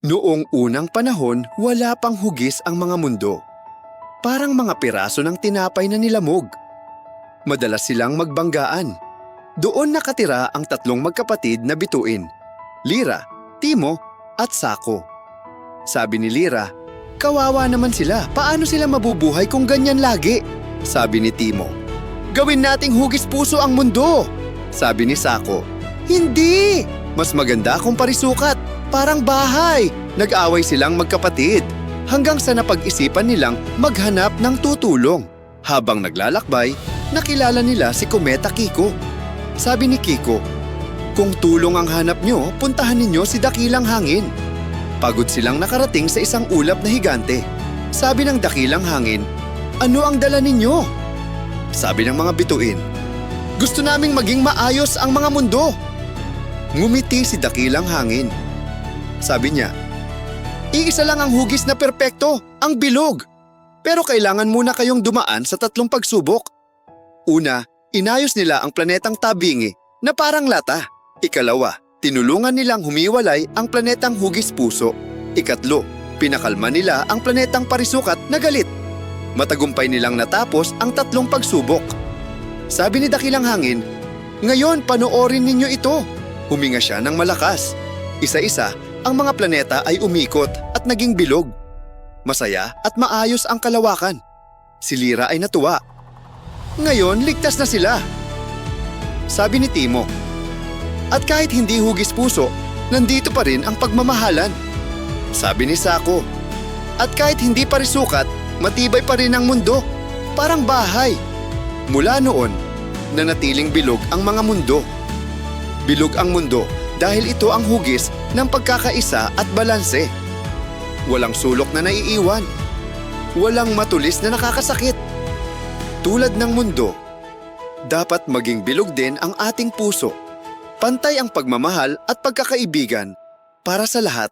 Noong unang panahon, wala pang hugis ang mga mundo. Parang mga piraso ng tinapay na nilamog. Madalas silang magbanggaan. Doon nakatira ang tatlong magkapatid na bituin, Lira, Timo, at Sako. Sabi ni Lira, "Kawawa naman sila, paano sila mabubuhay kung ganyan lagi?" Sabi ni Timo, "Gawin nating hugis puso ang mundo." Sabi ni Sako, "Hindi! Mas maganda kung parisukat, parang bahay." Nag-away silang magkapatid hanggang sa napag-isipan nilang maghanap ng tutulong. Habang naglalakbay, nakilala nila si Kometa Kiko. Sabi ni Kiko, "Kung tulong ang hanap nyo, puntahan ninyo si Dakilang Hangin." Pagod silang nakarating sa isang ulap na higante. Sabi ng Dakilang Hangin, "Ano ang dala ninyo?" Sabi ng mga bituin, "Gusto naming maging maayos ang mga mundo." Ngumiti si Dakilang Hangin. Sabi niya, "Iisa lang ang hugis na perpekto, ang bilog. Pero kailangan muna kayong dumaan sa 3 pagsubok. Una, inayos nila ang planetang Tabingi na parang lata. Ikalawa, tinulungan nilang humiwalay ang planetang Hugis Puso. Ikatlo, pinakalma nila ang planetang Parisukat na galit. Matagumpay nilang natapos ang 3 pagsubok." Sabi ni Dakilang Hangin, "Ngayon panoorin ninyo ito." Huminga siya ng malakas. Isa-isa, ang mga planeta ay umikot at naging bilog. Masaya at maayos ang kalawakan. Si Lira ay natuwa. Ngayon, ligtas na sila. Sabi ni Timo, "At kahit hindi hugis puso, nandito pa rin ang pagmamahalan." Sabi ni Sako, "At kahit hindi parisukat, matibay pa rin ang mundo, parang bahay." Mula noon, nanatiling bilog ang mga mundo. Bilog ang mundo dahil ito ang hugis ng pagkakaisa at balanse. Walang sulok na naiiwan. Walang matulis na nakakasakit. Tulad ng mundo, dapat maging bilog din ang ating puso. Pantay ang pagmamahal at pagkakaibigan para sa lahat